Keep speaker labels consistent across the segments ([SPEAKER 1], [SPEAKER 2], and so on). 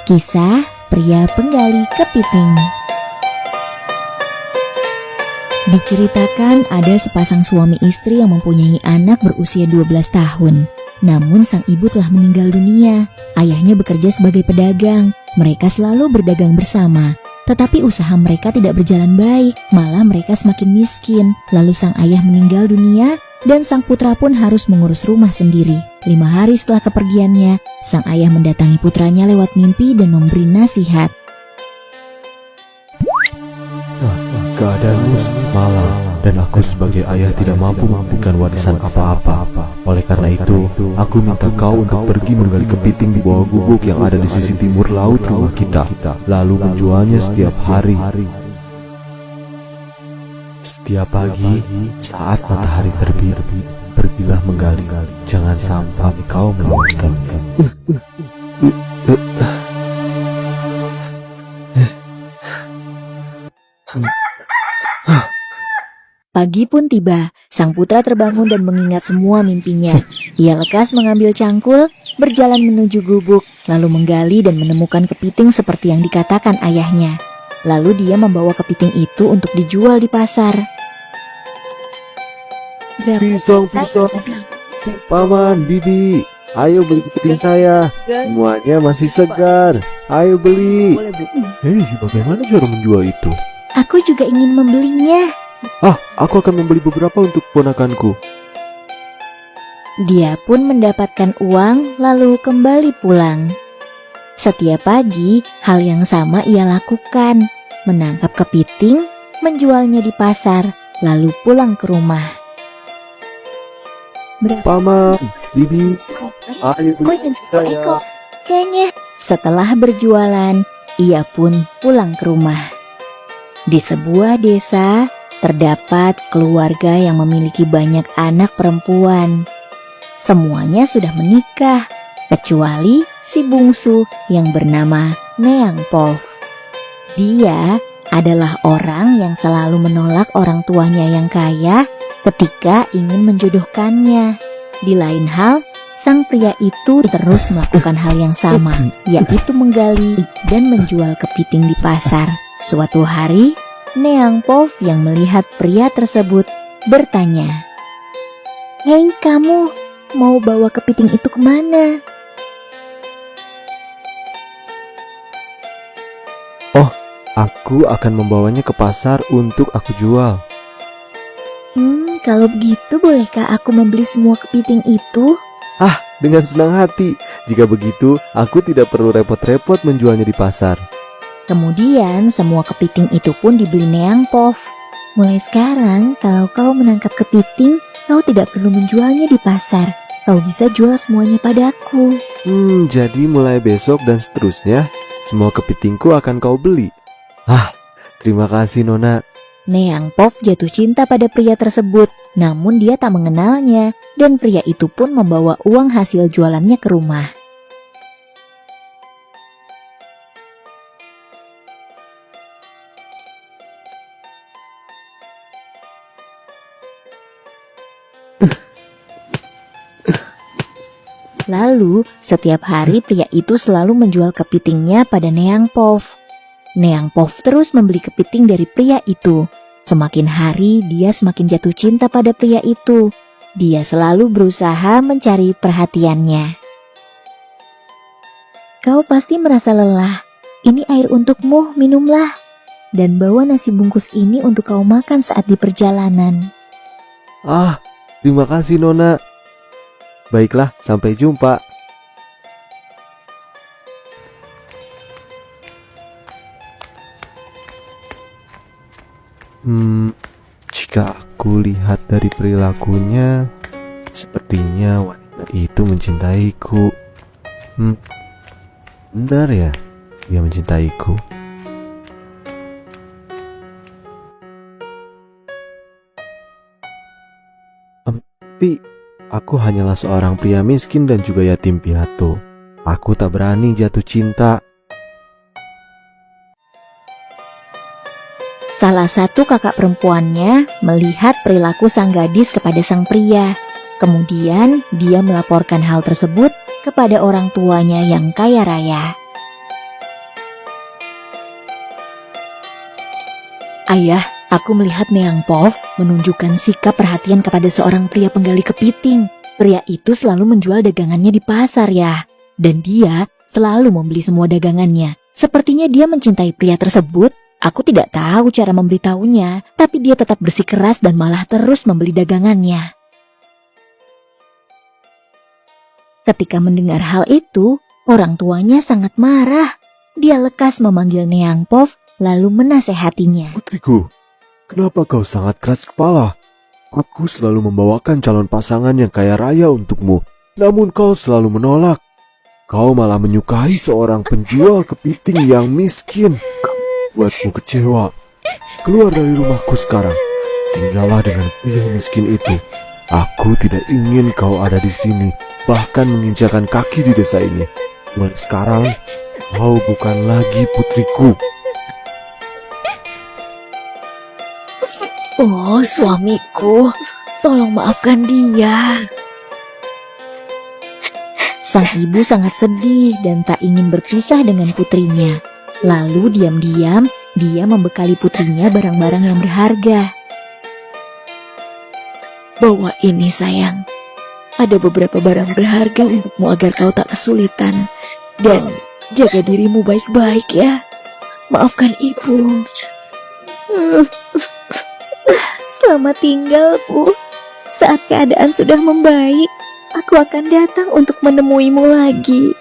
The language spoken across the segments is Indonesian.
[SPEAKER 1] Kisah pria penggali kepiting. Diceritakan ada sepasang suami istri yang mempunyai anak berusia 12 tahun. Namun sang ibu telah meninggal dunia. Ayahnya bekerja sebagai pedagang. Mereka selalu berdagang bersama. Tetapi usaha mereka tidak berjalan baik, malah mereka semakin miskin. Lalu sang ayah meninggal dunia dan sang putra pun harus mengurus rumah sendiri. 5 hari setelah kepergiannya, sang ayah mendatangi putranya lewat mimpi dan memberi nasihat.
[SPEAKER 2] Keadaanmu malang dan aku sebagai ayah tidak mampu memberikan warisan apa-apa. Oleh karena itu, aku minta kau untuk pergi menggali kepiting di bawah gubuk yang ada di sisi timur laut rumah kita, lalu menjualnya setiap hari. Setiap pagi, saat matahari terbit, pergilah menggali. Jangan sampai kau melewatkannya.
[SPEAKER 1] Pagi pun tiba, sang putra terbangun dan mengingat semua mimpinya. Ia lekas mengambil cangkul, berjalan menuju gubuk, lalu menggali dan menemukan kepiting seperti yang dikatakan ayahnya. Lalu dia membawa kepiting itu untuk dijual di pasar.
[SPEAKER 2] Pisang, paman, bibi, ayo beli kepiting saya. Semuanya masih segar. Ayo beli. Hei, bagaimana cara menjual itu?
[SPEAKER 1] Aku juga ingin membelinya.
[SPEAKER 2] Aku akan membeli beberapa untuk keponakanku.
[SPEAKER 1] Dia pun mendapatkan uang lalu kembali pulang. Setiap pagi, hal yang sama ia lakukan. Menangkap kepiting, menjualnya di pasar, lalu pulang ke rumah.
[SPEAKER 2] Paman, bibi, ayo beli saya.
[SPEAKER 1] Kayaknya setelah berjualan, ia pun pulang ke rumah. Di sebuah desa, terdapat keluarga yang memiliki banyak anak perempuan. Semuanya sudah menikah, kecuali si bungsu yang bernama Neang Pov. Dia adalah orang yang selalu menolak orang tuanya yang kaya ketika ingin menjodohkannya. Di lain hal, sang pria itu terus melakukan hal yang sama, yaitu menggali dan menjual kepiting di pasar. Suatu hari, Neang Pov yang melihat pria tersebut bertanya, "Hei kamu, mau bawa kepiting itu kemana?"
[SPEAKER 2] Aku akan membawanya ke pasar untuk aku jual.
[SPEAKER 1] Kalau begitu bolehkah aku membeli semua kepiting itu?
[SPEAKER 2] Dengan senang hati. Jika begitu, aku tidak perlu repot-repot menjualnya di pasar.
[SPEAKER 1] Kemudian semua kepiting itu pun dibeli Neang Pov. Mulai sekarang, kalau kau menangkap kepiting, kau tidak perlu menjualnya di pasar. Kau bisa jual semuanya padaku.
[SPEAKER 2] Jadi mulai besok dan seterusnya, semua kepitingku akan kau beli. Terima kasih Nona.
[SPEAKER 1] Neang Pov jatuh cinta pada pria tersebut, namun dia tak mengenalnya, dan pria itu pun membawa uang hasil jualannya ke rumah. Lalu, setiap hari pria itu selalu menjual kepitingnya pada Neang Pov. Neang Pov terus membeli kepiting dari pria itu. Semakin hari, dia semakin jatuh cinta pada pria itu. Dia selalu berusaha mencari perhatiannya. "Kau pasti merasa lelah. Ini air untukmu, minumlah. Dan bawa nasi bungkus ini untuk kau makan saat di perjalanan."
[SPEAKER 2] Terima kasih Nona. Baiklah, sampai jumpa. Jika aku lihat dari perilakunya, sepertinya wanita itu mencintaiku. Benar ya, dia mencintaiku. Tapi aku hanyalah seorang pria miskin dan juga yatim piatu. Aku tak berani jatuh cinta.
[SPEAKER 1] Salah satu kakak perempuannya melihat perilaku sang gadis kepada sang pria. Kemudian dia melaporkan hal tersebut kepada orang tuanya yang kaya raya. Ayah, aku melihat Neang Pov menunjukkan sikap perhatian kepada seorang pria penggali kepiting. Pria itu selalu menjual dagangannya di pasar ya. Dan dia selalu membeli semua dagangannya. Sepertinya dia mencintai pria tersebut. Aku tidak tahu cara memberitahunya, tapi dia tetap bersikeras dan malah terus membeli dagangannya. Ketika mendengar hal itu, orang tuanya sangat marah. Dia lekas memanggil Neang Pov lalu menasehatinya.
[SPEAKER 2] Putriku, kenapa kau sangat keras kepala? Aku selalu membawakan calon pasangan yang kaya raya untukmu, namun kau selalu menolak. Kau malah menyukai seorang penjual kepiting yang miskin. Buatmu kecewa. Keluar dari rumahku sekarang. Tinggallah dengan pria miskin itu. Aku tidak ingin kau ada di sini, bahkan menginjakan kaki di desa ini. Mulai sekarang, kau bukan lagi putriku.
[SPEAKER 1] Oh, suamiku, tolong maafkan dia. Sang ibu sangat sedih dan tak ingin berpisah dengan putrinya. Lalu diam-diam dia membekali putrinya barang-barang yang berharga. Bawa ini sayang. Ada beberapa barang berharga untukmu agar kau tak kesulitan. Dan jaga dirimu baik-baik ya. Maafkan ibu. Selamat tinggal, Bu. Saat keadaan sudah membaik, aku akan datang untuk menemuimu lagi.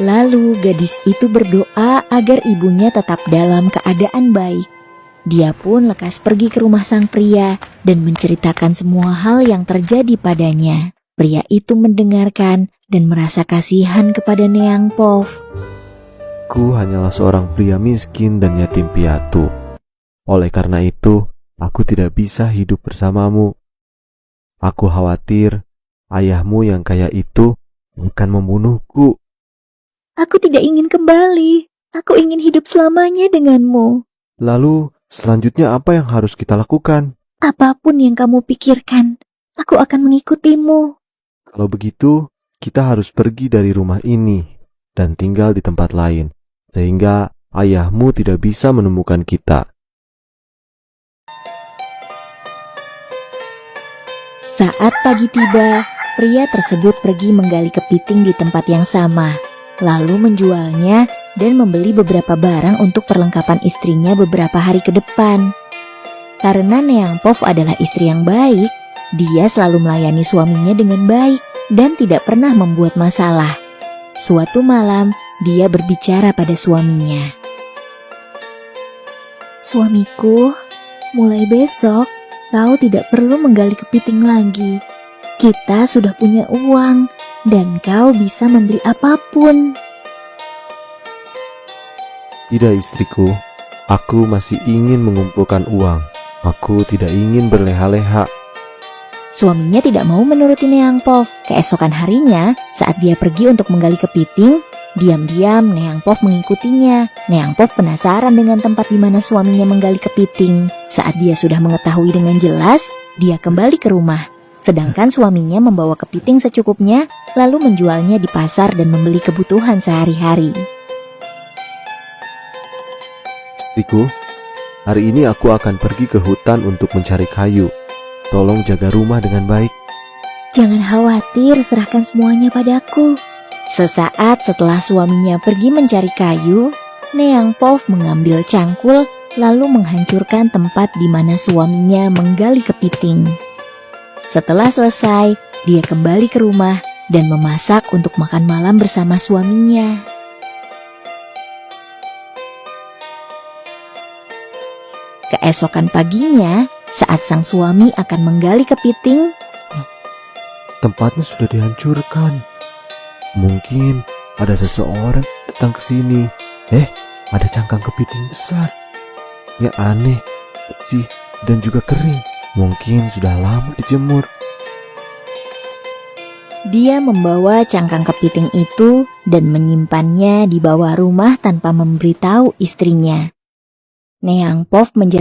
[SPEAKER 1] Lalu gadis itu berdoa agar ibunya tetap dalam keadaan baik. Dia pun lekas pergi ke rumah sang pria dan menceritakan semua hal yang terjadi padanya. Pria itu mendengarkan dan merasa kasihan kepada Neang Pov.
[SPEAKER 2] Aku hanyalah seorang pria miskin dan yatim piatu. Oleh karena itu, aku tidak bisa hidup bersamamu. Aku khawatir ayahmu yang kaya itu akan membunuhku.
[SPEAKER 1] Aku tidak ingin kembali. Aku ingin hidup selamanya denganmu.
[SPEAKER 2] Lalu, selanjutnya apa yang harus kita lakukan?
[SPEAKER 1] Apapun yang kamu pikirkan, aku akan mengikutimu.
[SPEAKER 2] Kalau begitu, kita harus pergi dari rumah ini dan tinggal di tempat lain, sehingga ayahmu tidak bisa menemukan kita.
[SPEAKER 1] Saat pagi tiba, pria tersebut pergi menggali kepiting di tempat yang sama, lalu menjualnya dan membeli beberapa barang untuk perlengkapan istrinya beberapa hari ke depan. Karena Neang Pov adalah istri yang baik, dia selalu melayani suaminya dengan baik dan tidak pernah membuat masalah. Suatu malam, dia berbicara pada suaminya. Suamiku, mulai besok kau tidak perlu menggali kepiting lagi. Kita sudah punya uang dan kau bisa membeli apapun.
[SPEAKER 2] Tidak istriku, aku masih ingin mengumpulkan uang. Aku tidak ingin berleha-leha.
[SPEAKER 1] Suaminya tidak mau menuruti Neang Pov. Keesokan harinya, saat dia pergi untuk menggali kepiting, diam-diam Neang Pov mengikutinya. Neang Pov penasaran dengan tempat di mana suaminya menggali kepiting. Saat dia sudah mengetahui dengan jelas, dia kembali ke rumah. Sedangkan suaminya membawa kepiting secukupnya, lalu menjualnya di pasar dan membeli kebutuhan sehari-hari.
[SPEAKER 2] Istriku, hari ini aku akan pergi ke hutan untuk mencari kayu. Tolong jaga rumah dengan baik.
[SPEAKER 1] Jangan khawatir, serahkan semuanya padaku. Sesaat setelah suaminya pergi mencari kayu, Neang Pov mengambil cangkul lalu menghancurkan tempat di mana suaminya menggali kepiting. Setelah selesai, dia kembali ke rumah dan memasak untuk makan malam bersama suaminya. Keesokan paginya, saat sang suami akan menggali kepiting,
[SPEAKER 2] Tempatnya sudah dihancurkan. Mungkin ada seseorang datang ke sini. Ada cangkang kepiting besar. Ya aneh, bersih dan juga kering. Mungkin sudah lama dijemur.
[SPEAKER 1] dia membawa cangkang kepiting itu dan menyimpannya di bawah rumah tanpa memberitahu istrinya. Neang Pov menjadi